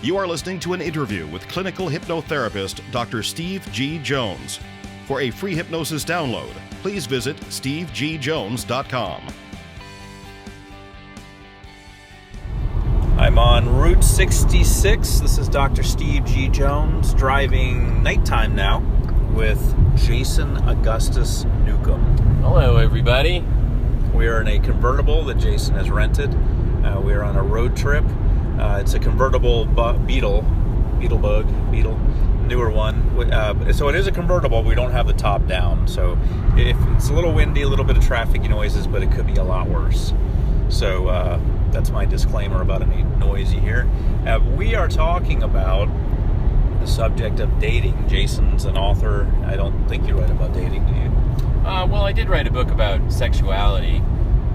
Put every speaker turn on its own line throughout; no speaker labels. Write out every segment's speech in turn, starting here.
You are listening to an interview with clinical hypnotherapist Dr. Steve G. Jones. For a free hypnosis download, please visit stevegjones.com.
I'm on Route 66. This is Dr. Steve G. Jones driving nighttime now with Jason Augustus Newcomb.
Hello, everybody.
We are in a convertible that Jason has rented. We are on a road trip. It's a convertible Beetle, newer one. So it is a convertible. We don't have the top down. So if it's a little windy, a little bit of traffic noises, but it could be a lot worse. So that's my disclaimer about any noise you hear. We are talking about the subject of dating. Jason's an author. I don't think you write about dating, do you?
Well, I did write a book about sexuality,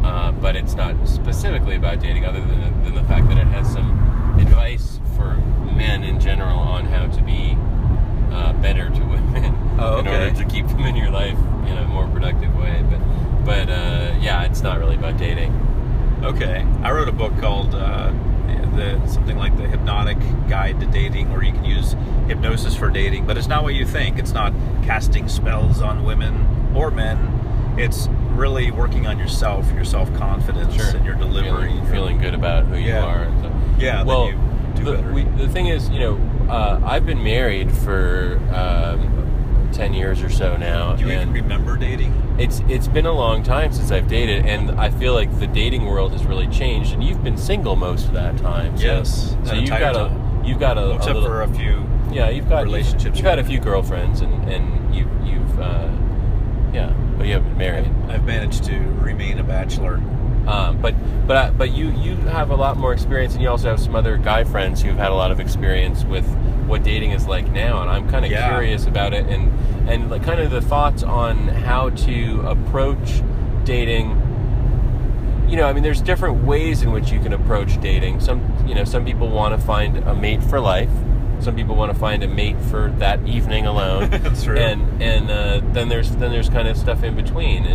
but it's not specifically about dating, other than the fact that it has some advice for men in general on how to be better to women in order to keep them in your life in a more productive way. But yeah, it's not really about dating.
Okay. I wrote a book called something like the Hypnotic Guide to Dating, where you can use hypnosis for dating, but it's not what you think. It's not casting spells on women or men. It's really working on yourself, your self-confidence, and your delivery.
Feeling good about who you are. And so.
Yeah, well, you do better.
The thing is, I've been married for 10 years or so now.
Do you even remember dating?
It's been a long time since I've dated, and I feel like the dating world has really changed, and you've been single most of that time.
Yes.
So you've got a
except for a few relationships.
You've had a few girlfriends, and but you haven't been married.
I've managed to remain a bachelor.
But you have a lot more experience, and you also have some other guy friends who've had a lot of experience with what dating is like now, and I'm kind of curious about it, and like kind of the thoughts on how to approach dating. There's different ways in which you can approach dating. Some people want to find a mate for life. Some people want to find a mate for that evening alone.
That's true.
And then there's kind of stuff in between,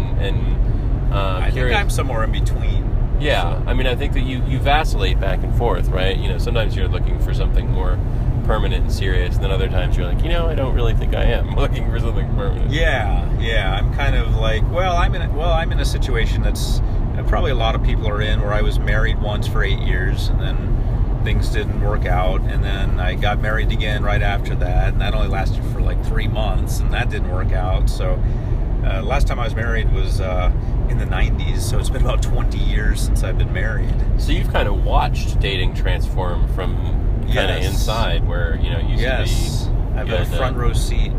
I think I'm somewhere in between.
Yeah, so. I think that you vacillate back and forth, right? Sometimes you're looking for something more permanent and serious, and then other times you're like, I don't really think I am looking for something permanent.
Yeah. I'm kind of like, I'm in a situation that's probably a lot of people are in, where I was married once for 8 years, and then things didn't work out, and then I got married again right after that, and that only lasted for like 3 months, and that didn't work out. So last time I was married was in the 90s, so it's been about 20 years since I've been married.
So you've kind of watched dating transform from kind of inside, where you used to be.
I've had a front row seat.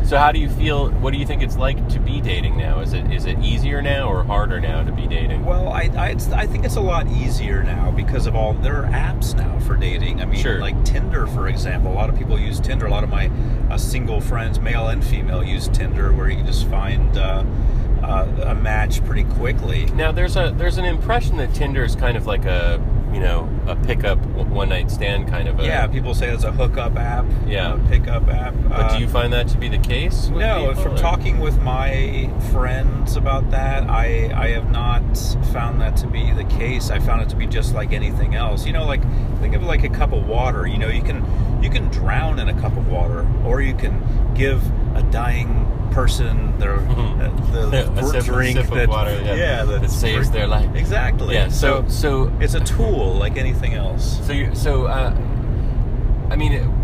So how do you feel? What do you think it's like to be dating now? Is it easier now or harder now to be dating?
Well, I think it's a lot easier now because of there are apps now for dating. Like Tinder, for example. A lot of people use Tinder. A lot of my single friends, male and female, use Tinder, where you can just find a match pretty quickly.
Now, there's an impression that Tinder is kind of like a pickup one-night stand kind of a...
Yeah, people say it's a hookup app.
Yeah.
A pickup app.
But do you find that to be the case?
No, from talking with my friends about that, I have not found that to be the case. I found it to be just like anything else. Think of it like a cup of water. You can drown in a cup of water, or you can give a dying person the drink
of water, that saves their life.
Exactly.
Yeah. So
it's a tool like anything else.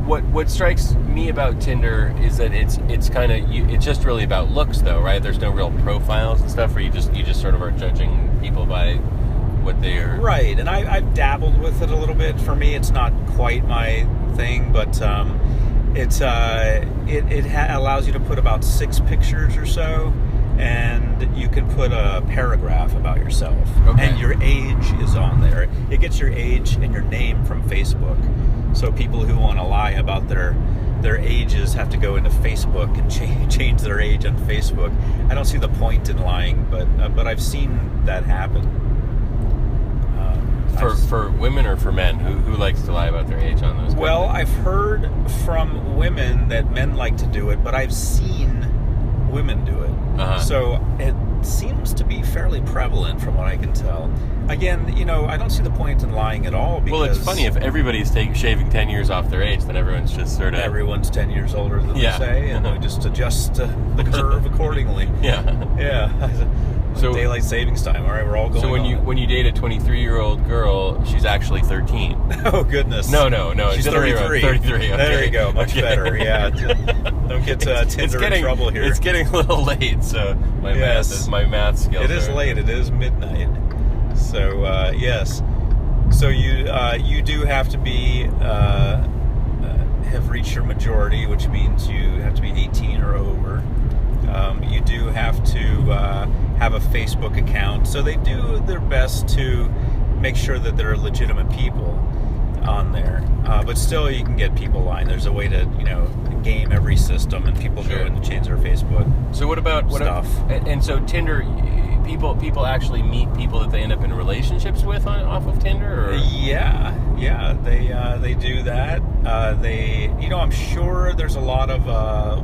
What strikes me about Tinder is that it's just really about looks, though, right? There's no real profiles and stuff, where you just sort of are judging people by what they are.
Right. And I've dabbled with it a little bit. For me, it's not quite my thing, but it allows you to put about 6 pictures or so, and you can put a paragraph about yourself.
Okay.
And your age is on there. It gets your age and your name from Facebook. So people who want to lie about their ages have to go into Facebook and change their age on Facebook. I don't see the point in lying, but I've seen that happen.
For women or for men? Who likes to lie about their age on those?
Well, I've heard from women that men like to do it, but I've seen women do it.
Uh-huh.
So seems to be fairly prevalent from what I can tell. Again, I don't see the point in lying at all. Because,
well, it's funny, if everybody's shaving 10 years off their age, then everyone's just sort of...
Everyone's 10 years older than they say, and we just adjust the curve accordingly. Yeah. So daylight savings time. All right, we're all going.
So when you date a 23-year-old girl, she's actually 13.
Oh goodness.
No.
She's 33.
33. Okay.
There you go. Much better. Yeah. Don't get Tinder in trouble here.
It's getting a little late, so my math skills.
It is late. It is midnight. So yes. So you do have to be have reached your majority, which means you have to be 18 or over. You do have to have a Facebook account. So they do their best to make sure that there are legitimate people on there. But still, you can get people lying. There's a way to, game every system, and people go in and change their Facebook.
So what about stuff? And so Tinder, people actually meet people that they end up in relationships with off of Tinder? Or?
Yeah, they do that. I'm sure there's a lot of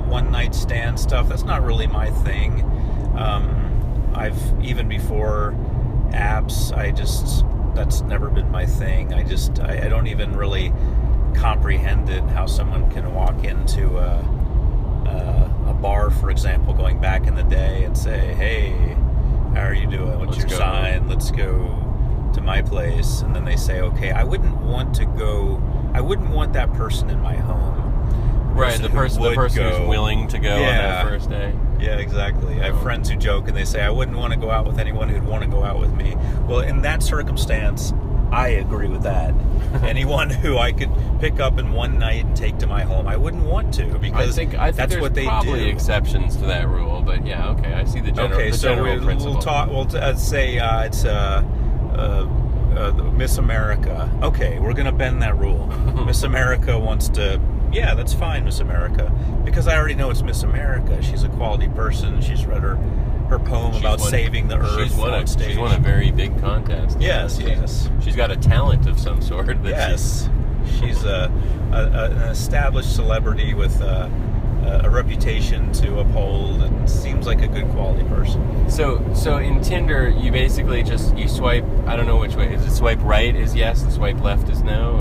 one night stand stuff. That's not really my thing. I've even before apps, that's never been my thing. I don't even really comprehend it, how someone can walk into a bar, for example, going back in the day and say, hey, how are you doing? What's your sign? Let's go to my place. And then they say, okay, I wouldn't want that person in my home.
Right, the person who's willing to go on their first day.
Yeah, exactly. I have friends who joke and they say, I wouldn't want to go out with anyone who'd want to go out with me. Well, in that circumstance, I agree with that. Anyone who I could pick up in one night and take to my home, I wouldn't want to, because I think that's what they do.
There's probably exceptions to that rule, but yeah, okay, I see the general principle.
We'll talk. Say it's Miss America. Okay, we're going to bend that rule. Miss America wants to... Yeah, that's fine, Miss America. Because I already know it's Miss America. She's a quality person. She's read her poem about saving the earth. She's won
a very big contest.
Yes.
She's got a talent of some sort.
She's an established celebrity with a reputation to uphold, and seems like a good quality person.
So in Tinder, you basically you swipe. I don't know which way. Is it swipe right is yes, and swipe left is no?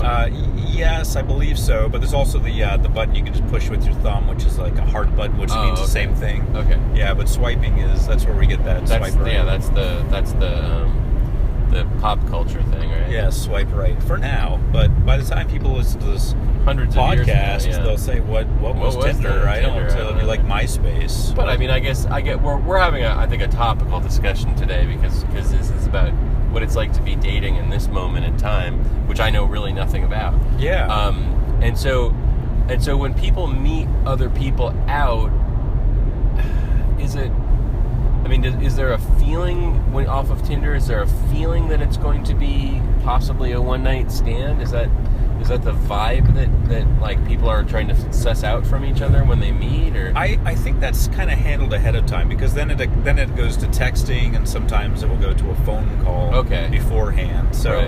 Yes, I believe so. But there's also the button you can just push with your thumb, which is like a heart button, which means the same thing.
Okay.
Yeah, but swiping that's where we get that swipe right.
Yeah, that's the pop culture thing, right?
Yeah, swipe right for now. But by the time people listen to this podcast, they'll say, "What was Tinder?" I don't know. It'll be like MySpace.
But I mean, I get we're having I think a topical discussion today because this is about what it's like to be dating in this moment in time, which I know really nothing about.
Yeah.
And so when people meet other people out, is there a feeling when off of Tinder? Is there a feeling that it's going to be possibly a one night stand? Is that the vibe that like people are trying to suss out from each other when they meet? Or
I think that's kind of handled ahead of time, because then it goes to texting, and sometimes it will go to a phone call beforehand. So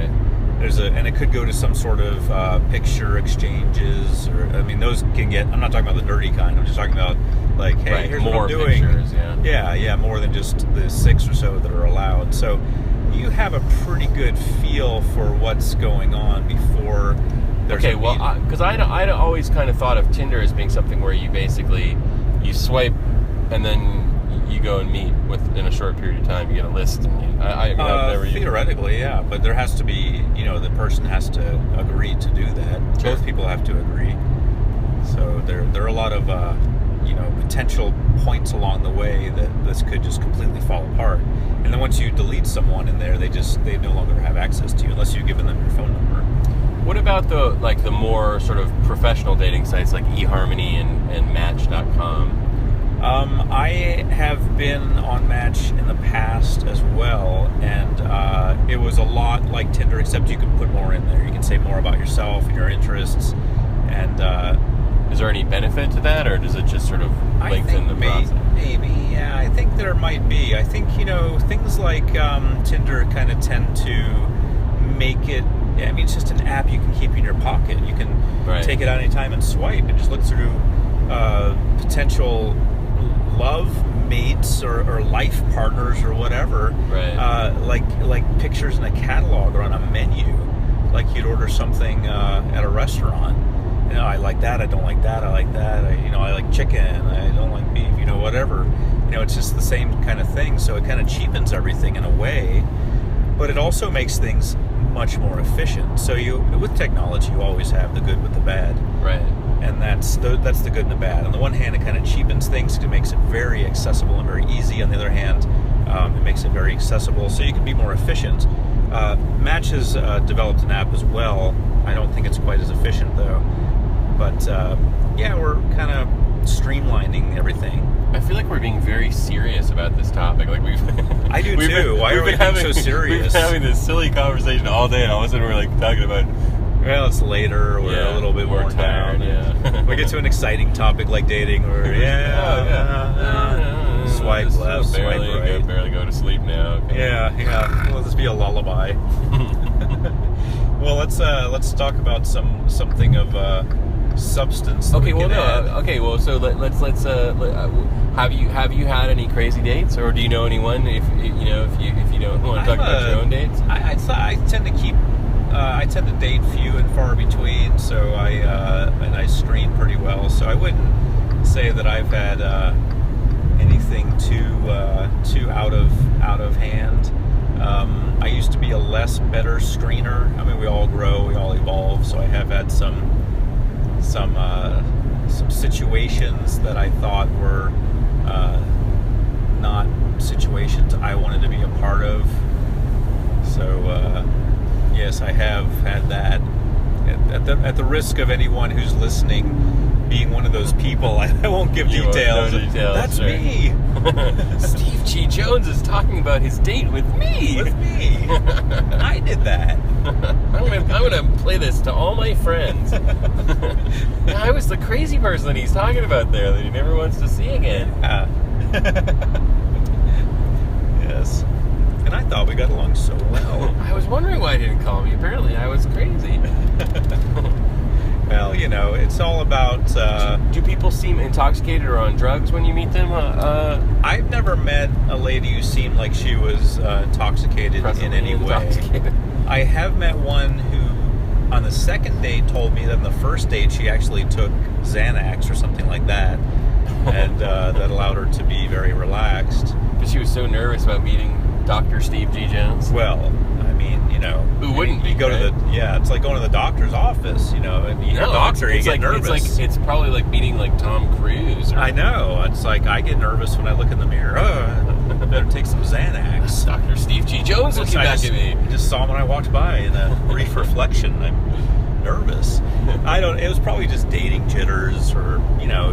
and it could go to some sort of picture exchanges, or those can get. I'm not talking about the dirty kind. I'm just talking about like, hey, here's what I'm doing.
Pictures,
yeah, more than just the 6 or so that are allowed. So you have a pretty good feel for what's going on before there's a meeting.
Because I'd always kind of thought of Tinder as being something where you basically you swipe and then you go and meet in a short period of time. You get a list. And
theoretically, yeah, but there has to be, the person has to agree to do that. Sure. Both people have to agree. So there are a lot of potential points along the way that this could just completely fall apart. And then once you delete someone in there, they no longer have access to you unless you've given them your phone number.
What about the more sort of professional dating sites like eHarmony and Match.com?
I have been on Match in the past as well, and it was a lot like Tinder, except you can put more in there. You can say more about yourself and your interests, and
is there any benefit to that, or does it just sort of lengthen the process?
Maybe, yeah. I think there might be. I think, things like Tinder kind of tend to make it... it's just an app you can keep in your pocket. You can take it out anytime and swipe and just look through potential love mates or life partners or whatever.
Right.
Like pictures in a catalog or on a menu. Like you'd order something at a restaurant. I like that. I don't like that. I like that. I like chicken. I don't like beef. Whatever. It's just the same kind of thing. So it kind of cheapens everything in a way, but it also makes things much more efficient. So with technology, you always have the good with the bad.
Right.
And that's the good and the bad. On the one hand, it kind of cheapens things. It makes it very accessible and very easy. On the other hand, it makes it very accessible, so you can be more efficient. Match has developed an app as well. I don't think it's quite as efficient though. But we're kind of streamlining everything.
I feel like we're being very serious about this topic. Like
I do too. Why are we being so serious?
We've been having this silly conversation all day, and all of a sudden we're like talking about.
Well, it's later. We're a little bit more
tired.
Down. We get to an exciting topic like dating, or swipe left, swipe right.
Barely go to sleep now. Okay.
Yeah. Well, this be a lullaby. Well, let's talk about something of substance.
Okay. Well, so let's have you had any crazy dates, or do you know anyone? If you don't want to talk about your own dates,
I tend to keep. I tend to date few and far between, so I screen pretty well. So I wouldn't say that I've had anything too out of hand. I used to be a better screener. I mean, we all grow, we all evolve. So I have had some situations that I thought were not situations I wanted to be a part of. So. Yes, I have had that. At the risk of anyone who's listening being one of those people, I won't give details.
No details.
That's me.
Steve G. Jones is talking about his date with me.
I did that.
I'm gonna play this to all my friends. I was the crazy person that he's talking about there that he never wants to see again.
Yes. And I thought we got along so well.
I was wondering why he didn't call me. Apparently, I was crazy.
Well, it's all about...
Do people seem intoxicated or on drugs when you meet them?
I've never met a lady who seemed like she was intoxicated in any way. I have met one who, on the second date, told me that on the first date she actually took Xanax or something like that. And that allowed her to be very relaxed.
Because she was so nervous about meeting Dr. Steve G. Jones?
Well, I mean,
who wouldn't be?
You go to it's like going to the doctor's office, and you're a doctor, you get nervous.
It's probably like meeting like Tom Cruise.
I know. It's like I get nervous when I look in the mirror. I better take some Xanax.
Dr. Steve G. Jones looking back at me.
I just saw him when I walked by in a brief reflection. I'm nervous. It was probably just dating jitters, or,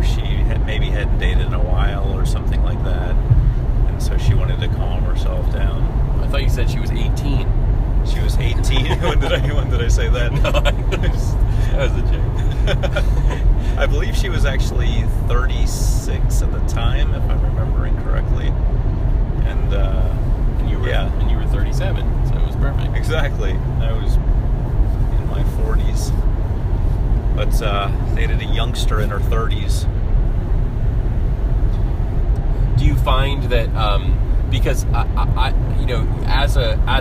she maybe hadn't dated in a while or something like that. And so she wanted to calm herself down.
I thought you said she was 18.
She was 18? When did I say that?
No, that was a joke.
I believe she was actually 36 at the time, if I'm remembering correctly. And
you were 37, so it was perfect.
Exactly. I was in my 40s. But dated a youngster in her 30s.
Do you find that because I as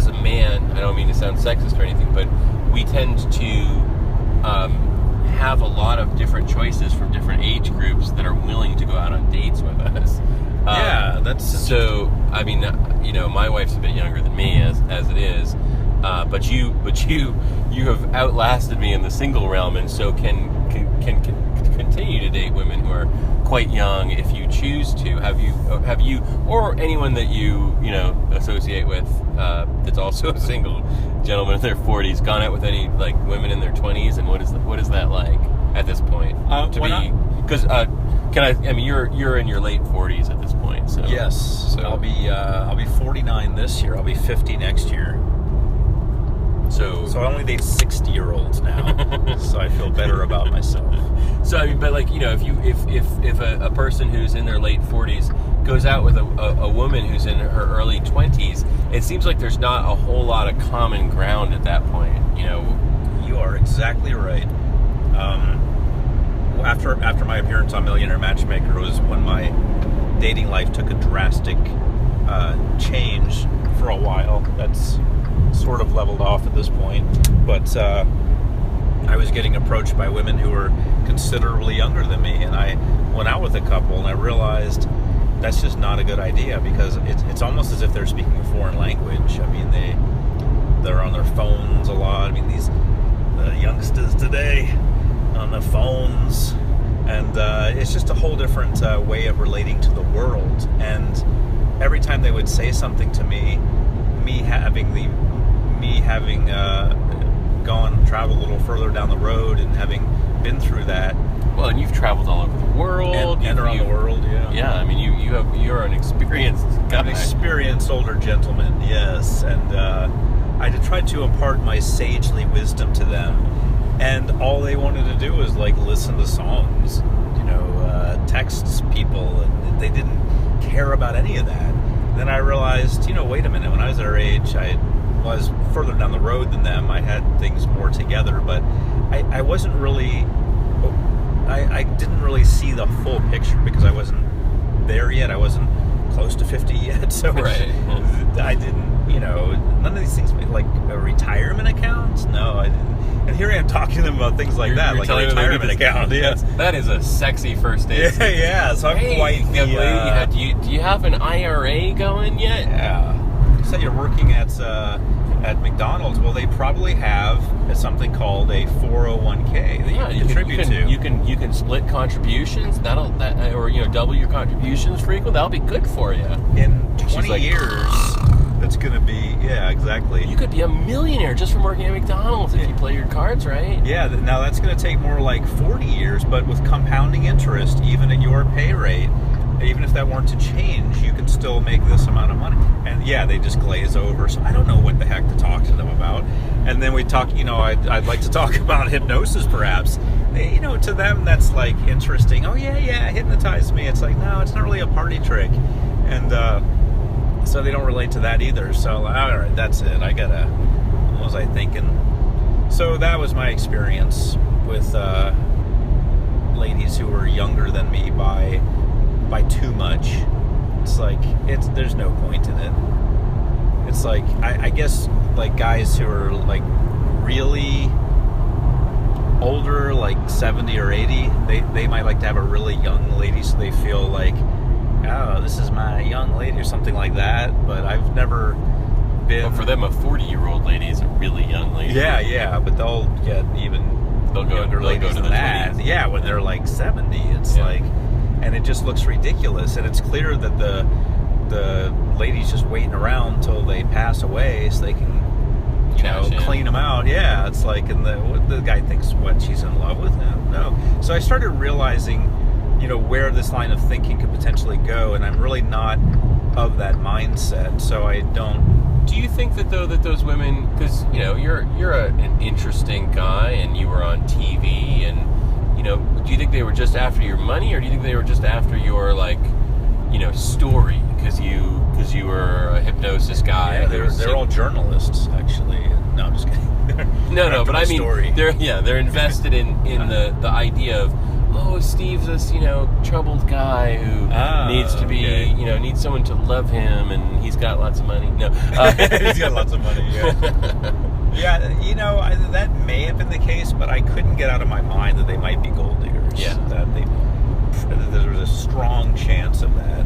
a man, I don't mean to sound sexist or anything, but we tend to have a lot of different choices from different age groups that are willing to go out on dates with us.
That's
so. I mean, my wife's a bit younger than me as it is, but you have outlasted me in the single realm, and so can continue to date women who are quite young if you choose to. Have you or anyone that you associate with that's also a single gentleman in their 40s gone out with any like women in their 20s, and what is that like at this point you're in your late 40s at this point, so
yes, so I'll be 49 this year. I'll be 50 next year. So I only date 60-year-olds now, so I feel better about myself.
So I mean, but like if a person who's in their late 40s goes out with a woman who's in her early 20s, it seems like there's not a whole lot of common ground at that point.
You are exactly right. After my appearance on Millionaire Matchmaker was when my dating life took a drastic change for a while. That's sort of leveled off at this point. But I was getting approached by women who were considerably younger than me, and I went out with a couple, and I realized that's just not a good idea, because it's almost as if they're speaking a foreign language. I mean, they're on their phones a lot. I mean, the youngsters today on the phones, and it's just a whole different way of relating to the world. And every time they would say something to me having traveled a little further down the road and having been through that.
Well, and you've traveled all over the world.
And around the world, yeah.
Yeah, I mean, you're an experienced guy.
An experienced older gentleman, yes. And I tried to impart my sagely wisdom to them, and all they wanted to do was like listen to songs, text people, and they didn't care about any of that. Then I realized, wait a minute, when I was their age, I was further down the road than them. I had things more together, but I wasn't really, I didn't really see the full picture, because I wasn't there yet. I wasn't close to 50 yet, so
right.
I didn't, none of these things, like a retirement account. No, I didn't. And here I am talking to them about things like that, like a retirement account. Yeah,
that is a sexy first date.
Yeah. So I'm quite.
Do you have an IRA going yet?
Yeah. You said you're working at McDonald's. Well, they probably have something called a 401k that you contribute to.
You can split contributions. Or double your contributions frequently. That'll be good for you.
In 20 years. That's going to be, yeah, exactly.
You could be a millionaire just from working at McDonald's if you play your cards right.
Yeah, now that's going to take more like 40 years, but with compounding interest, even at your pay rate, even if that weren't to change, you can still make this amount of money. And yeah, they just glaze over, so I don't know what the heck to talk to them about. And then we talk, I'd like to talk about hypnosis perhaps. To them that's like interesting. Oh yeah, hypnotize me. It's like, no, it's not really a party trick. And, so they don't relate to that either. So, all right, that's it. What was I thinking? So that was my experience with ladies who were younger than me by too much. It's like, there's no point in it. It's like, I guess, like guys who are like really older, like 70 or 80, they might like to have a really young lady, so they feel like, oh, this is my young lady or something like that. But I've never been.
Well, for them, a 40-year-old lady is a really young lady.
Yeah, but they'll get younger ladies than that. 20s. Yeah, when they're like 70, it's like, and it just looks ridiculous. And it's clear that the lady's just waiting around till they pass away so they can, clean them out. Yeah, it's like, and the guy thinks, what, she's in love with him? No. So I started realizing, where this line of thinking could potentially go, and I'm really not of that mindset, so I don't.
Do you think that those women, because you're an interesting guy and you were on TV, and do you think they were just after your money, or do you think they were just after your story, because you were a hypnosis guy?
Yeah, they're all journalists, actually. No, I'm just kidding.
no, but I mean,
story.
they're invested in the idea of, oh, Steve's this, troubled guy who needs to be, needs someone to love him, and he's got lots of money. No.
He's got lots of money, yeah. Yeah, that may have been the case, but I couldn't get out of my mind that they might be gold diggers.
Yeah.
That there was a strong chance of that.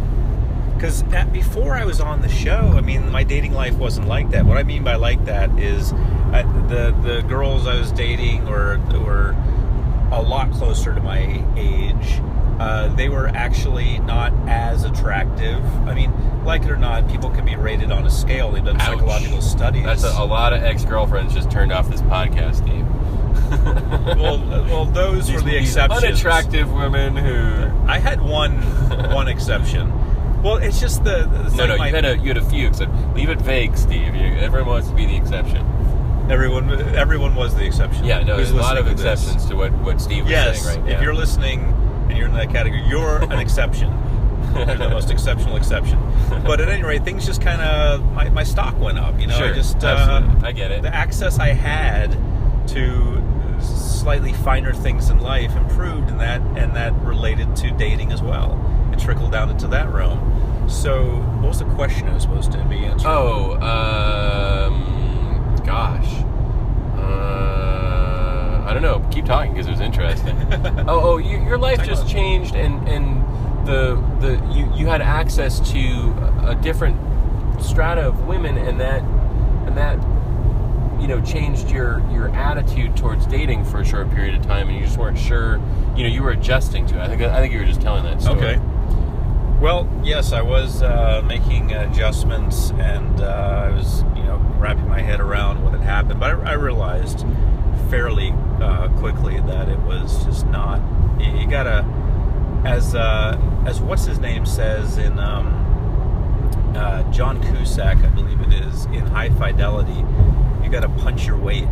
Because before I was on the show, I mean, my dating life wasn't like that. What I mean by like that is the girls I was dating were a lot closer to my age. They were actually not as attractive. I mean, like it or not, people can be rated on a scale. They've done psychological studies.
That's a lot of ex-girlfriends just turned off this podcast, Steve.
well, those were the exceptions.
Unattractive women who...
I had one exception. Well, it's just
you had a few. So leave it vague, Steve. Everyone wants to be the exception.
Everyone was the exception.
Yeah, no, there's a lot of exceptions to what Steve was saying right now.
If you're listening and you're in that category, you're an exception. You're the most exceptional exception. But at any rate, things just kind of, my stock went up.
Sure, I get it.
The access I had to slightly finer things in life improved, and that related to dating as well. trickle down into that realm. So, what was the question I was supposed to be answering?
Gosh. I don't know. Keep talking because it was interesting. Your life just changed, and you had access to a different strata of women, and that changed your attitude towards dating for a short period of time, and you just weren't sure. You were adjusting to it. I think you were just telling that story.
Okay. Well, yes, I was making adjustments, and I was, wrapping my head around what had happened. But I realized fairly quickly that it was just not. You gotta, as what's his name says in John Cusack, I believe it is, in High Fidelity, you gotta punch your weight.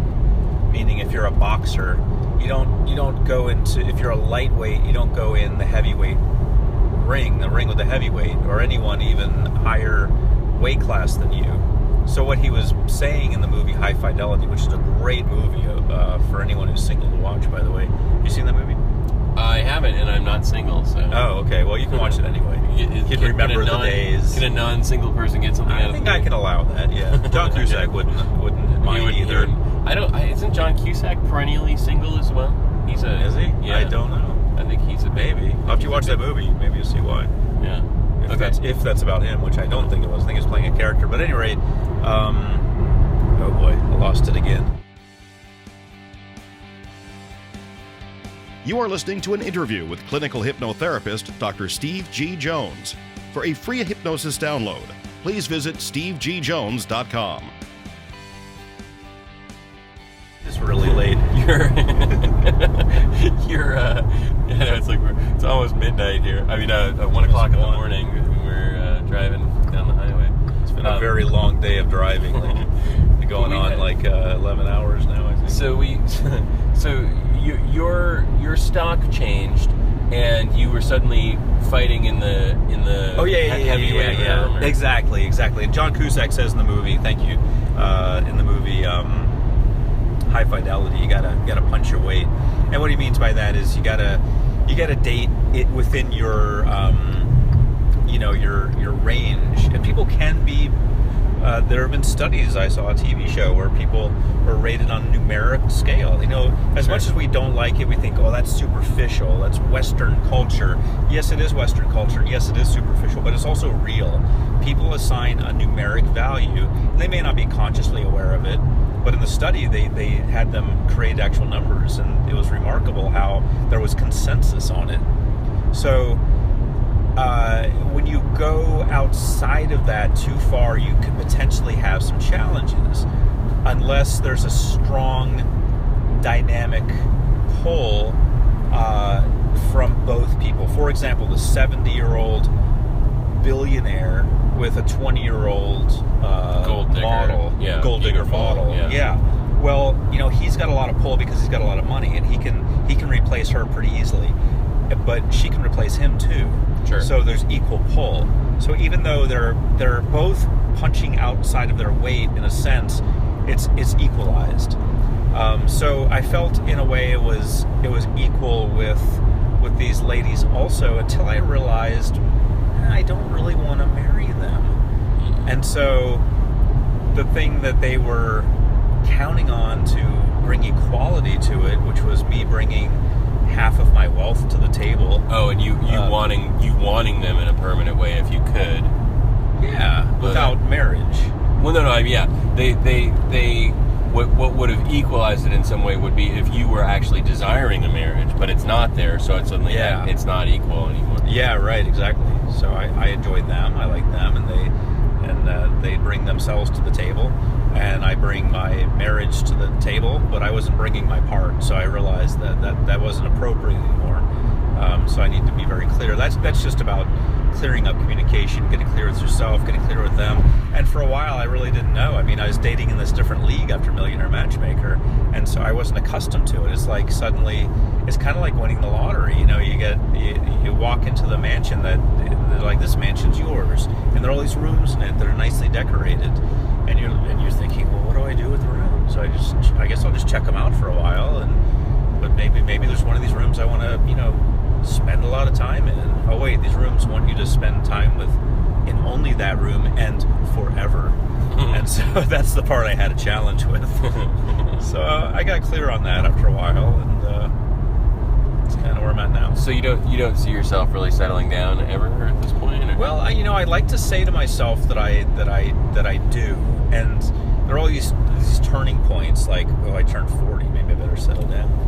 Meaning, if you're a boxer, you don't go into. If you're a lightweight, you don't go in the heavyweight ring with the heavyweight, or anyone even higher weight class than you. So what he was saying in the movie High Fidelity, which is a great movie for anyone who's single to watch, by the way. You seen that movie?
I haven't, and I'm not single, so...
Oh, okay. Well, you can watch it anyway. You can remember the days.
Can a non-single person get something out of it?
I think I can allow that, yeah. John Cusack wouldn't mind either.
Isn't John Cusack perennially single as well?
Is he? Yeah. I don't know.
I think he's a baby.
After you watch that movie, maybe you'll see why.
Yeah.
If that's about him, which I don't think it was. I think he's playing a character. But at any rate, oh boy, I lost it again.
You are listening to an interview with clinical hypnotherapist Dr. Steve G. Jones. For a free hypnosis download, please visit stevegjones.com.
It's really late.
It's almost midnight here. I mean, 1 o'clock in the morning. We're driving down the highway.
It's been a very long day of driving. Going on 11 hours now, I think.
So your stock changed, and you were suddenly fighting in the heavyweight realm.
Exactly. And John Cusack says in the movie, thank you, in the movie High Fidelity, you gotta punch your weight. And what he means by that is you gotta date it within your your range. And people can be. There have been studies. I saw a TV show where people were rated on a numeric scale. As much as we don't like it, we think, oh, that's superficial. That's Western culture. Yes, it is Western culture. Yes, it is superficial, but it's also real. People assign a numeric value. They may not be consciously aware of it, but in the study, they had them create actual numbers, and it was remarkable how there was consensus on it. So when you go outside of that too far, you could potentially have some challenges, unless there's a strong dynamic pull from both people. For example, the 70-year-old billionaire with a 20-year-old
gold digger
model. Yeah. Well, he's got a lot of pull because he's got a lot of money, and he can replace her pretty easily, but she can replace him too.
Sure.
So there's equal pull. So even though they're both punching outside of their weight, in a sense, it's equalized. So I felt in a way it was equal with these ladies also, until I realized I don't really want to marry them. And so the thing that they were counting on to bring equality to it, which was me bringing half of my wealth to the table.
Oh, and you wanting them in a permanent way if you could.
Yeah, without marriage.
Well, no, yeah. What would have equalized it in some way would be if you were actually desiring a marriage, but it's not there, so it's suddenly it's not equal anymore.
Yeah, right, exactly. So I enjoyed them, I like them, and they bring themselves to the table, and I bring my marriage to the table, but I wasn't bringing my part, so I realized that wasn't appropriate anymore. So I need to be very clear. That's just about clearing up communication, getting clear with yourself, getting clear with them. And for a while, I really didn't know. I mean, I was dating in this different league after Millionaire Matchmaker, and so I wasn't accustomed to it. It's like suddenly, it's kind of like winning the lottery. You walk into the mansion that they're like, this mansion's yours, and there are all these rooms in it that are nicely decorated, and you're thinking, well, what do I do with the room? So I guess I'll just check them out for a while, but maybe there's one of these rooms I want to spend a lot of time in. Oh wait, these rooms want you to spend time with in only that room and forever. And so that's the part I had a challenge with. So I got clear on that after a while, and it's kind of where I'm at now.
So you don't see yourself really settling down ever at this point? Or?
Well, I like to say to myself that I do, and there are all these turning points. Like, oh, I turned 40, maybe I better settle down.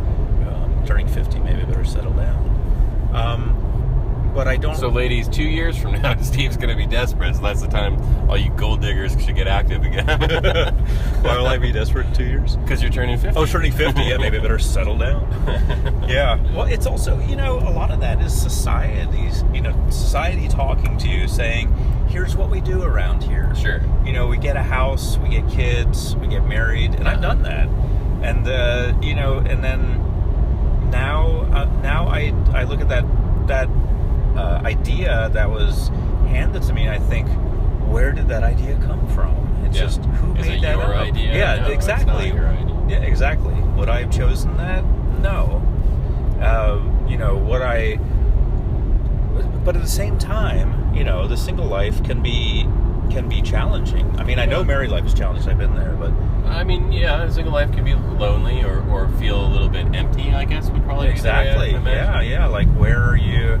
Turning 50, maybe I better settle down. But I don't...
So ladies, 2 years from now, Steve's going to be desperate, so that's the time all you gold diggers should get active again.
Why will I be desperate in 2 years?
Because you're turning 50.
Oh, turning 50, yeah, maybe I better settle down. Yeah. Well, it's also, a lot of that is society talking to you, saying, here's what we do around here.
Sure.
We get a house, we get kids, we get married, and I've done that. And, and then now I look at that idea that was handed to me, and I think, where did that idea come from? It's just, who made that up?
Your idea?
Yeah,
no,
exactly.
It's not your idea.
Yeah, exactly. Would I have chosen that? No. But at the same time, the single life can be challenging. I mean, I know married life is challenging. I've been there, but
I mean, yeah, single life can be lonely or feel a little bit empty, I guess, would probably
exactly.
be
Yeah. Like, where are you?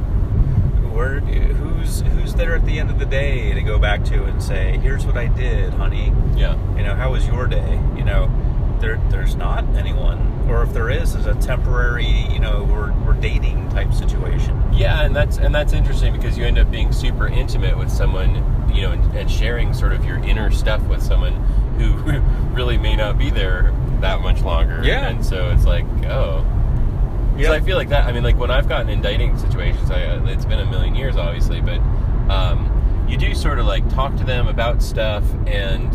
Who's there at the end of the day to go back to and say, here's what I did, honey.
Yeah.
How was your day? There's not anyone, or if there is, it's a temporary, we're dating type situation.
Yeah, and that's interesting because you end up being super intimate with someone, and sharing sort of your inner stuff with someone who really may not be there that much longer.
Yeah.
And so it's like, oh. Because I feel like that. I mean, like when I've gotten in dating situations, it's been a million years, obviously, but you do sort of like talk to them about stuff and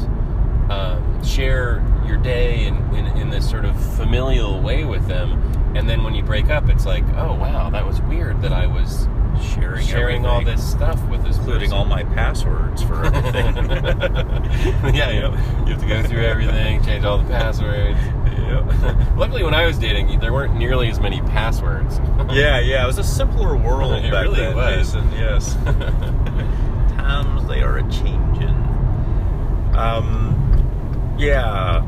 share your day in this sort of familial way with them. And then when you break up, it's like, oh wow, that was weird that I was sharing all this stuff with this
including
person.
all my passwords for everything.
Yeah, you have to go through everything, change all the passwords. Luckily, when I was dating, there weren't nearly as many passwords.
Yeah, it was a simpler world
It
back
really
then,
was.
Jason, yes. Times they are a-changing.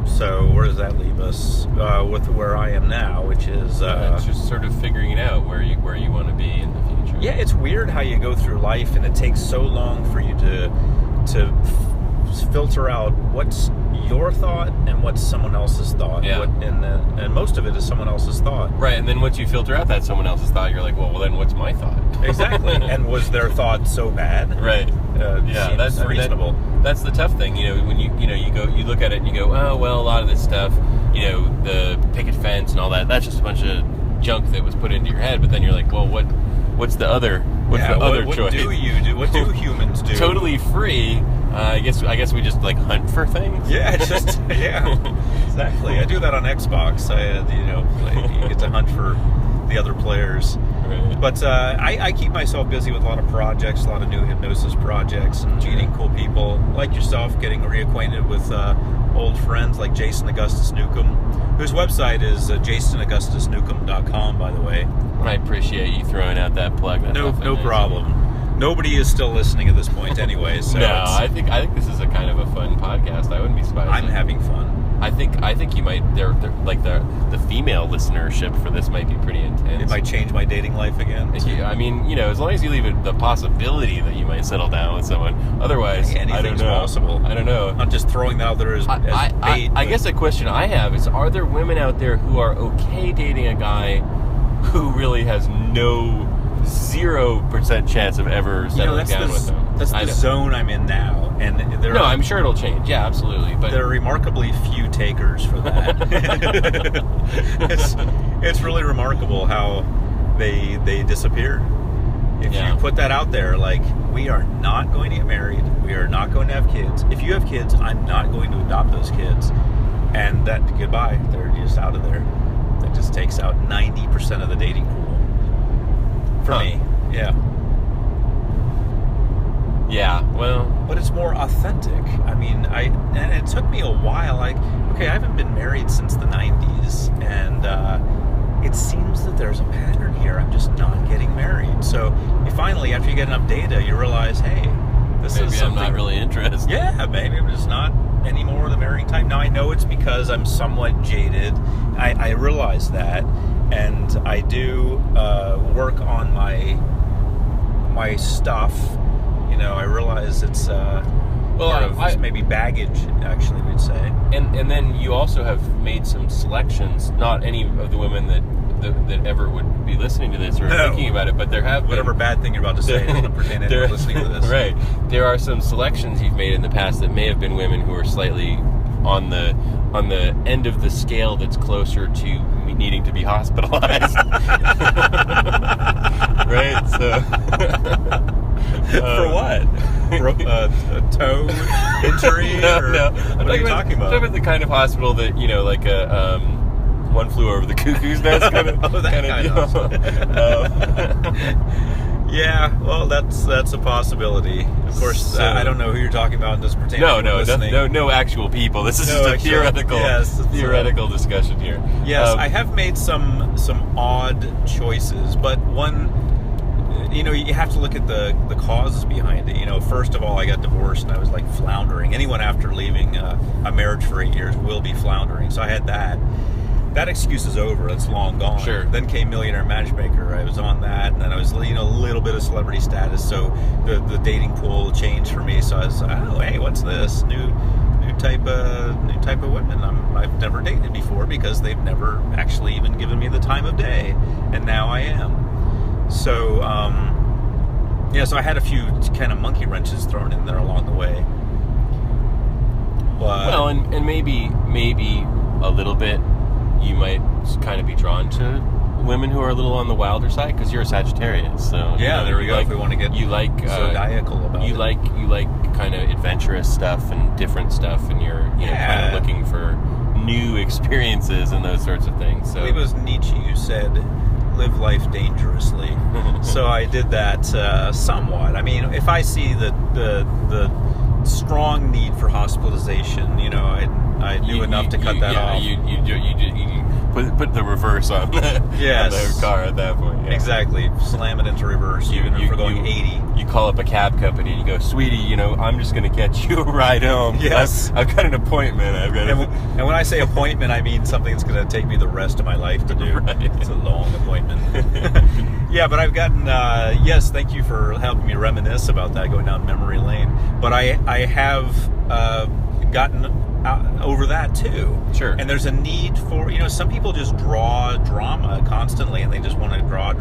So where does that leave us with where I am now, which is...
it's just sort of figuring it out where you want to be in the future.
Yeah, it's weird how you go through life and it takes so long for you to filter out what's your thought and what's someone else's thought.
Yeah.
And most of it is someone else's thought.
Right, and then once you filter out that someone else's thought, you're like, well then what's my thought?
Exactly. And was their thought so bad?
Right.
That's reasonable.
That's the tough thing, when you look at it and you go, oh well, a lot of this stuff, the picket fence and all that, that's just a bunch of junk that was put into your head. But then you're like, well, what's the other choice?
What do you do? What do humans do?
Totally free. I guess we just like hunt for things.
Yeah, exactly. I do that on Xbox. You get to hunt for the other players.
Right.
But I keep myself busy with a lot of projects, a lot of new hypnosis projects, and meeting cool people like yourself, getting reacquainted with old friends like Jason Augustus Newcomb, whose website is jasonaugustusnewcomb.com, by the way.
I appreciate you throwing out that plug.
No problem. Nobody is still listening at this point anyway. So
no, I think this is a kind of a fun podcast. I wouldn't be surprised.
I'm having fun.
I think you might. They're like the female listenership for this might be pretty intense.
It might change my dating life again.
I mean, as long as you leave it the possibility that you might settle down with someone. Otherwise, I don't know.
Possible.
I don't know.
I'm just throwing that out there as bait.
I guess a question I have is: are there women out there who are okay dating a guy who really has 0% chance of ever settling down with them?
That's the zone I'm in now, and
I'm sure it'll change. Yeah, absolutely. But
there are remarkably few takers for that. It's really remarkable how they disappear. If you put that out there, like, we are not going to get married, we are not going to have kids. If you have kids, I'm not going to adopt those kids. And that, goodbye, they're just out of there. That just takes out 90% of the dating pool. For me, yeah.
Yeah, well...
But it's more authentic. I mean, and it took me a while. I haven't been married since the 90s, and it seems that there's a pattern here. I'm just not getting married. So finally, after you get enough data, you realize, hey, this is something.
I'm not really interested.
Yeah, maybe I'm just not anymore the marrying type. Now I know it's because I'm somewhat jaded. I realize that, and I do work on my stuff. I realize it's part of maybe baggage, actually, we'd say.
And then you also have made some selections. Not any of the women that ever would be listening to this or thinking about it, but there have
whatever bad thing you're about to say doesn't pertain to anyone listening to this.
Right. There are some selections you've made in the past that may have been women who are slightly on the end of the scale that's closer to needing to be hospitalized. Right? So
for what? A toe injury?
No.
What are you talking about?
I'm talking about the kind of hospital that, like a One Flew Over the Cuckoo's Nest kind of deal.
Yeah, well, that's a possibility. Of course,
So,
I don't know who you're talking about. It doesn't pertain to anyone listening.
No actual people. This is just a theoretical discussion here.
Yes, I have made some odd choices, but one, you have to look at the causes behind it. First of all, I got divorced and I was like floundering. Anyone after leaving a marriage for 8 years will be floundering. So I had that. That excuse is over. It's long gone.
Sure.
Then came Millionaire Matchmaker. I was on that, and then I was, a little bit of celebrity status. So the dating pool changed for me. So I was, oh, hey, what's this new type of women I've never dated before, because they've never actually even given me the time of day, and now I am. So so I had a few kind of monkey wrenches thrown in there along the way. But,
well, and maybe a little bit. You might kind of be drawn to women who are a little on the wilder side because you're a Sagittarian. So
there we go. If we want to get zodiacal about it,
you like kind of adventurous stuff and different stuff, and you're kind of looking for new experiences and those sorts of things. So
I believe it was Nietzsche who said, "Live life dangerously." So I did that somewhat. I mean, if I see the strong need for hospitalization, I knew enough to cut that off.
You put the reverse on the car at that point. Yeah.
Exactly. Slam it into reverse, even if we're going 80.
You call up a cab company and you go, "Sweetie, I'm just going to get you a ride home.
Yes.
I've got an appointment.
And when I say appointment, I mean something that's going to take me the rest of my life to do.
Right.
It's a long appointment. Yeah, but I've gotten, thank you for helping me reminisce about that, going down memory lane. But I have gotten over that too.
Sure.
And there's a need for, some people just draw drama constantly, and they just want to draw.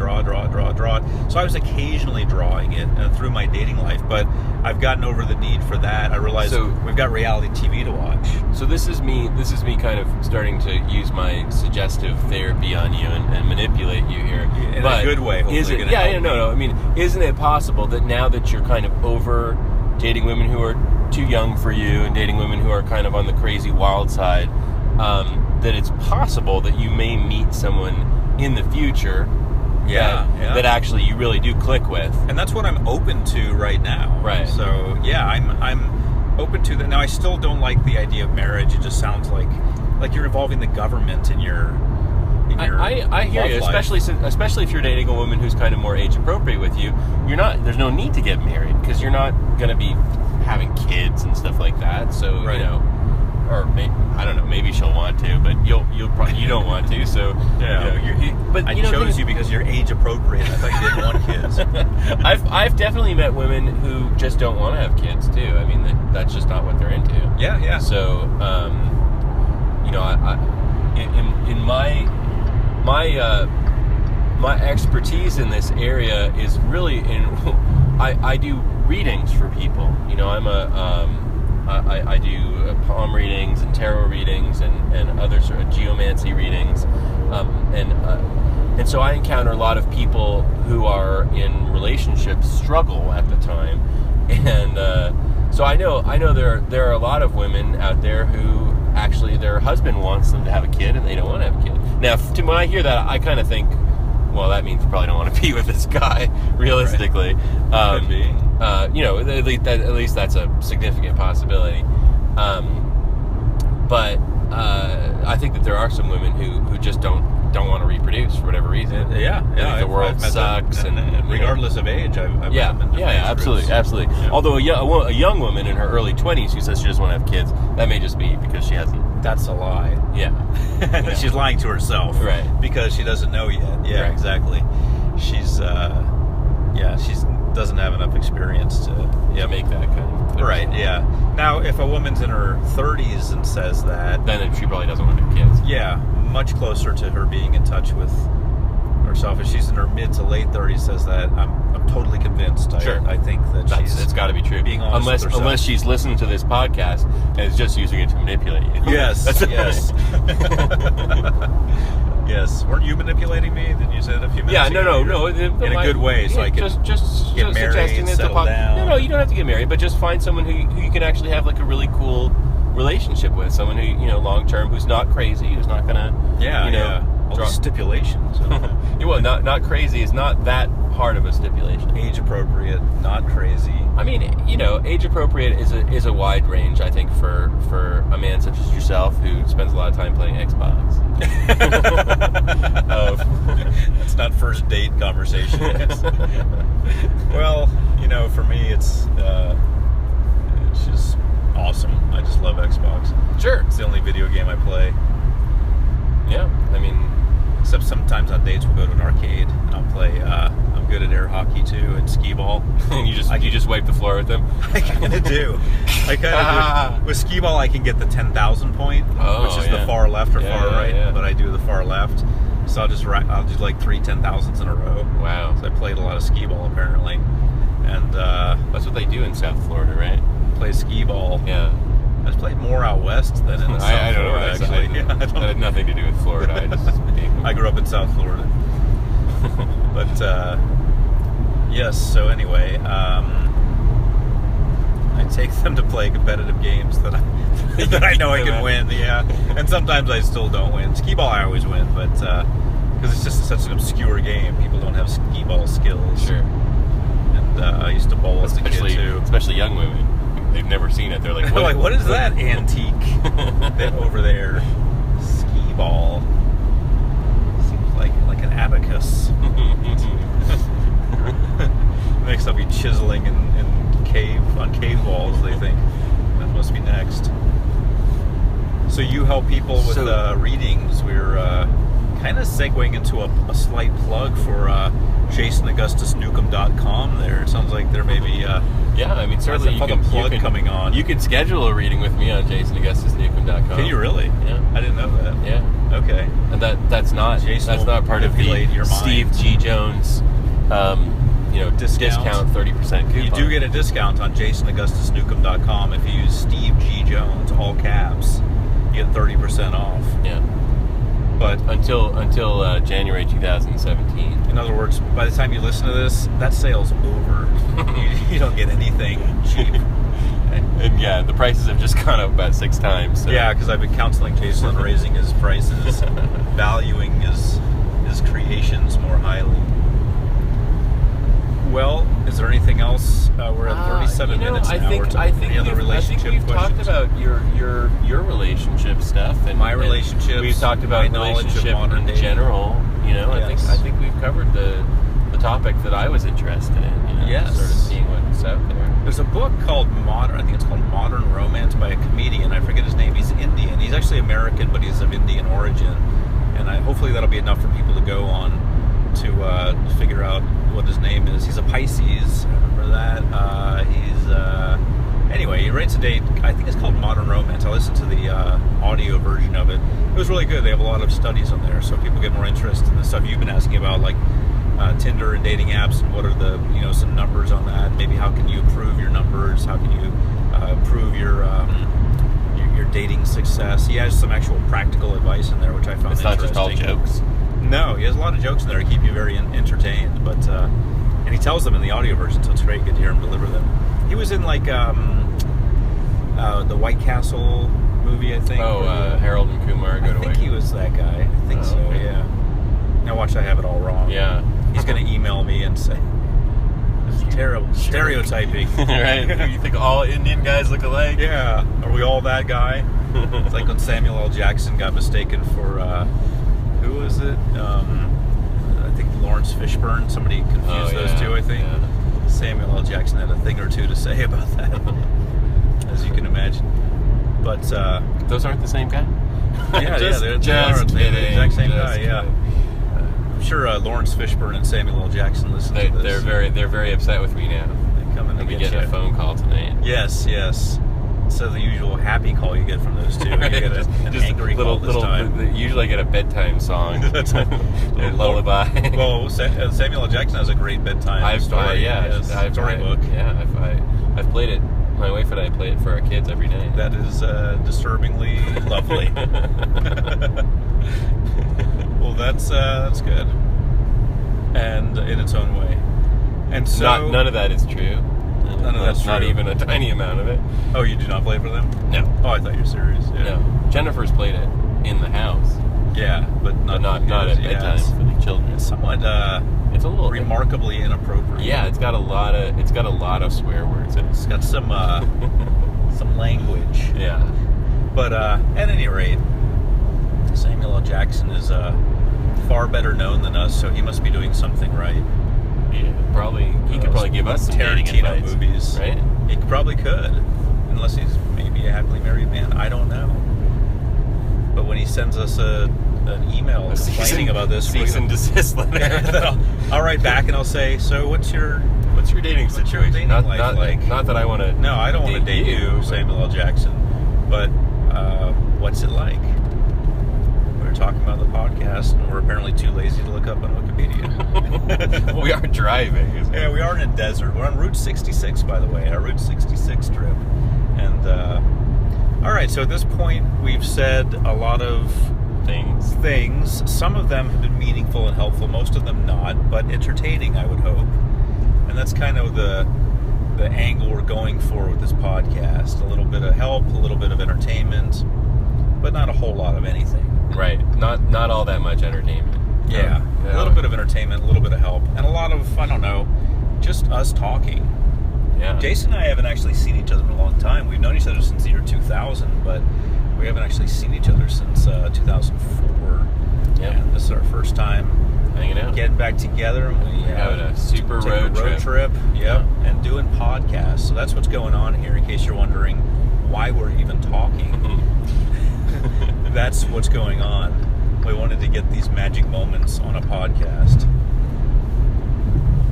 So I was occasionally drawing it through my dating life, but I've gotten over the need for that. I realize we've got reality TV to watch.
So this is me kind of starting to use my suggestive therapy on you and manipulate you here.
In a good way, hopefully.
No. I mean, isn't it possible that now that you're kind of over dating women who are too young for you and dating women who are kind of on the crazy wild side, that it's possible that you may meet someone in the future that actually you really do click with,
and that's what I'm open to right now.
Right.
So I'm open to that. Now I still don't like the idea of marriage. It just sounds like you're involving the government in your
I hear you, especially if you're dating a woman who's kind of more age appropriate with you. There's no need to get married because you're not going to be having kids and stuff like that. So
right.
I don't know, maybe she'll want to, but you don't want to. So
I chose you because you're age appropriate. I thought you didn't want kids.
I've definitely met women who just don't want to have kids too. I mean, that's just not what they're into.
Yeah.
So in my expertise in this area is really I do readings for people. I do palm readings and tarot readings and other sort of geomancy readings, and so I encounter a lot of people who are in relationships struggle at the time, and so I know there are a lot of women out there who actually their husband wants them to have a kid and they don't want to have a kid. Now, when I hear that, I kind of think, well, that means you probably don't want to be with this guy, realistically.
Right. Could be.
At least that's a significant possibility. But I think that there are some women who just don't don't want to reproduce for whatever reason.
Yeah.
The world sucks, and
regardless of age, I've met them in different
absolutely.
Yeah.
Although a young woman in her early 20s who says she doesn't want to have kids, that may just be because she hasn't.
That's a lie.
Yeah.
She's lying to herself.
Right.
Because she doesn't know yet. Yeah,
right.
Exactly. She's doesn't have enough experience to
make that kind of clear.
Right, yeah. Now, if a woman's in her 30s and says that,
then she probably doesn't want to have kids.
Yeah, much closer to her being in touch with herself. If she's in her mid to late 30s, says that, I'm totally convinced.
Sure.
I think that
it's got to be true.
Being honest with herself.
Unless she's listening to this podcast and is just using it to manipulate you.
Yes, yes. Yes. Weren't you manipulating me? Did you say that a few minutes ago?
No.
In a good way, so I can
just
get married, settle down.
No, you don't have to get married, but just find someone who you can actually have like a really cool relationship with. Someone who, long term, who's not crazy, who's not gonna,
all the stipulations.
Well, not crazy is not that hard of a stipulation.
Age appropriate, not crazy.
I mean, age appropriate is a wide range, I think, for a man such as yourself who spends a lot of time playing Xbox.
That's not first date conversation. Well, for me, it's just awesome. I just love Xbox.
Sure.
It's the only video game I play.
Yeah, I mean,
except sometimes on dates we'll go to an arcade and I'll play. I'm good at air hockey too and skee ball.
And you just wipe the floor with them.
I kind of do. Do. With skee ball, I can get the 10,000 point, which is the far left or far right. Yeah. But I do the far left, so I'll do like 3 10,000s in a row.
Wow.
So I played a lot of skee ball apparently, and
that's what they do in South Florida, right?
Play skee ball.
Yeah.
I played more out west than in South
I don't
Florida,
know,
actually.
That had nothing to do with Florida.
I grew up in South Florida. But, yes, so anyway, I take them to play competitive games that I know I can win, yeah. And sometimes I still don't win. Skee ball I always win, but, because it's just such an obscure game. People don't have skee ball skills.
Sure.
And I used to bowl as a kid, too.
Especially young women. They've never seen it. They're like,
what is that antique over there? Skee ball. Seems like an abacus. Next I'll be chiseling on cave walls, they think. That must be next. So you help people with readings. We're kind of segueing into a slight plug for JasonAugustusNewcomb.com there. It sounds like there may be
yeah, I mean, certainly you can
coming on.
You can schedule a reading with me on JasonAugustusNewcomb.com.
Can you really?
Yeah.
I didn't know that.
Yeah.
Okay.
And that's not part of the Steve G. Jones discount 30% coupon.
You do get a discount on JasonAugustusNewcomb.com if you use Steve G. Jones, all caps. You get 30% off.
Yeah.
But
until January 2017.
In other words, by the time you listen to this, that sale's over. you don't get anything cheap.
And yeah, the prices have just gone up about 6 times. So.
Yeah, because I've been counseling Jason on raising his prices, valuing his creations more highly. Well, is there anything else? We're at 37 minutes now.
I think we've talked about your relationship stuff and
my relationships.
We've talked about relationship in general.
Yes.
I think we've covered the topic that I was interested in.
Yes.
Sort of seeing what's out there.
There's a book called Modern Romance by a comedian. I forget his name. He's Indian. He's actually American, but he's of Indian origin. And hopefully that'll be enough for people to go on to figure out what his name is. He's a Pisces. I remember that. Anyway, he writes a date. I think it's called Modern Romance. I listened to the audio version of it. It was really good. They have a lot of studies on there, so people get more interest in the stuff you've been asking about, like Tinder and dating apps, and what are the some numbers on that. Maybe how can you improve your numbers? How can you improve your dating success? He has some actual practical advice in there, which I found interesting.
It's not just all jokes.
No, he has a lot of jokes in there to keep you very entertained, but and he tells them in the audio version, so it's great. Good to hear him deliver them. He was in like the White Castle movie, I think.
Harold and Kumar.
I think he was that guy. I think so. Okay. Yeah. Now watch, I have it all wrong.
Yeah.
He's going to email me and say, "This is terrible stereotyping."
Right? You think all Indian guys look alike?
Yeah. Are we all that guy? It's like when Samuel L. Jackson got mistaken for. who was it? I think Lawrence Fishburne. Somebody confused those two, I think. Yeah. Samuel L. Jackson had a thing or two to say about that, as you can imagine. But
those aren't the same guy?
Yeah,
they're
the exact same guy. Yeah, I'm sure Lawrence Fishburne and Samuel L. Jackson listen to this.
They're very upset with me now.
They're coming to
get you. A phone call tonight.
Yes. So the usual happy call you get from those two. You get an angry call this time.
Usually I get a bedtime song. That's a lullaby.
Well, Samuel L. Jackson has a great bedtime story. Storybook.
Yeah, I've played it. My wife and I play it for our kids every night.
That is disturbingly lovely. Well, that's good, and in its own way. And so
none of that is true.
None of that's true.
Not even a tiny amount of it.
Oh, you do not play for them?
No.
Oh, I thought you were serious. Yeah.
No. Jennifer's played it in the house.
Yeah, but not
at bedtime for the children.
It's somewhat
it's a little
remarkably inappropriate.
Yeah, it's got a lot of swear words in it.
It's got some language.
Yeah.
But at any rate, Samuel L. Jackson is far better known than us, so he must be doing something right.
Yeah, probably. He could probably give us some
Tarantino movies,
right?
He probably could, unless he's maybe a happily married man. I don't know. But when he sends us an email complaining about this,
cease and desist letter,
I'll write back and I'll say, so what's your
dating situation?
What's your dating life like?
Not that I want to.
No, I don't want to date you, Samuel L. Jackson. But what's it like? We were talking about the podcast, and we're apparently too lazy to look up on Wikipedia.
Well, we are driving.
Yeah, we are in a desert. We're on Route 66, by the way, our Route 66 trip. And all right, so at this point, we've said a lot of things. Some of them have been meaningful and helpful, most of them not, but entertaining, I would hope. And that's kind of the angle we're going for with this podcast. A little bit of help, a little bit of entertainment, but not a whole lot of anything.
Right. Not all that much entertainment.
Yeah. A little bit of entertainment, a little bit of help, and a lot of, I don't know, just us talking.
Yeah.
Jason and I haven't actually seen each other in a long time. We've known each other since the year 2000, but we haven't actually seen each other since 2004.
Yeah.
And this is our first time
hanging out,
getting back together. And we
having a super road
trip. Yep.
Yeah.
And doing podcasts. So that's what's going on here, in case you're wondering why we're even talking. That's what's going on. We wanted to get these magic moments on a podcast.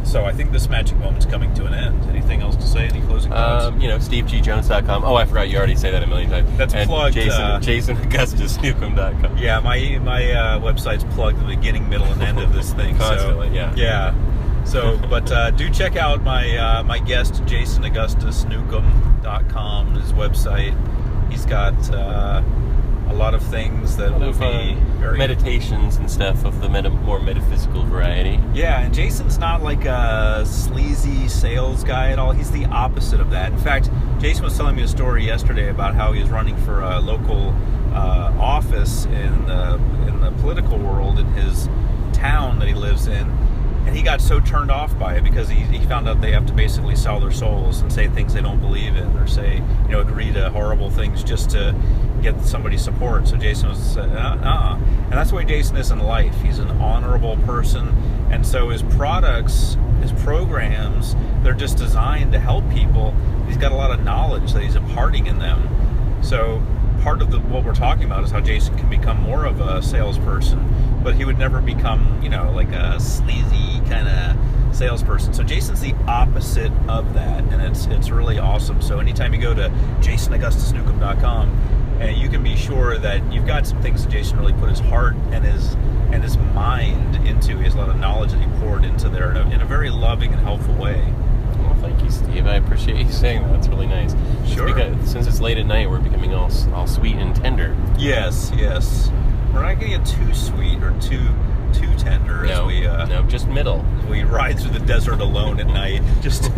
So I think this magic moment's coming to an end. Anything else to say? Any closing thoughts?
SteveGJones.com. Oh, I forgot. You already say that a million times.
That's plugged.
Jason Augustus Newcomb.com.
Yeah, my website's plugged at the beginning, middle, and end of this thing.
Constantly,
so, yeah. So, but do check out my guest, JasonAugustusNewcomb.com, his website. He's got a lot of things that will be very...
meditations and stuff of the more metaphysical variety.
Yeah, and Jason's not like a sleazy sales guy at all. He's the opposite of that. In fact, Jason was telling me a story yesterday about how he was running for a local office in the political world in his town that he lives in. And he got so turned off by it because he found out they have to basically sell their souls and say things they don't believe in, or say, agree to horrible things just to get somebody's support. So Jason was and that's the way Jason is in life. He's an honorable person, and so his products, his programs, they're just designed to help people. He's got a lot of knowledge that he's imparting in them. So part of what we're talking about is how Jason can become more of a salesperson, but he would never become, like a sleazy kind of salesperson. So Jason's the opposite of that, and it's really awesome. So anytime you go to JasonAugustusNewcomb.com, and you can be sure that you've got some things that Jason really put his heart and his mind into. He has a lot of knowledge that he poured into there in a very loving and helpful way.
Well, thank you, Steve. I appreciate you saying that. That's really nice.
Sure.
Since it's late at night, we're becoming all sweet and tender.
Yes. We're not going to get too sweet or too tender as we...
no, just middle.
We ride through the desert alone at night. Just, a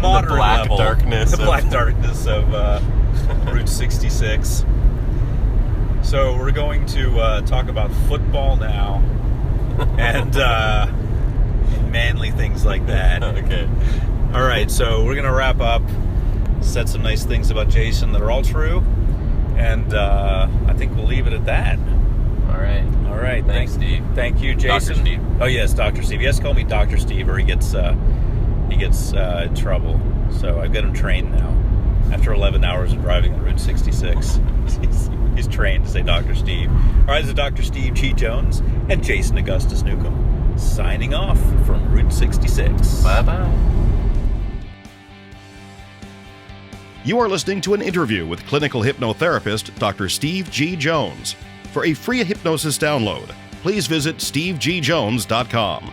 moderate
the black
level.
Darkness.
The black darkness of Route 66. So we're going to talk about football now and manly things like that.
Okay.
All right, so we're going to wrap up, said some nice things about Jason that are all true, and I think we'll leave it at that.
All right. right.
All right.
Thanks, Steve.
Thank you, Jason.
Dr. Steve.
Oh yes, Dr. Steve. He has to call me Dr. Steve, or he gets in trouble. So I've got him trained now. After 11 hours of driving on Route 66, he's trained to say Dr. Steve. All right, this is Dr. Steve G. Jones and Jason Augustus Newcomb signing off from Route 66.
Bye-bye.
You are listening to an interview with clinical hypnotherapist Dr. Steve G. Jones. For a free hypnosis download, please visit stevegjones.com.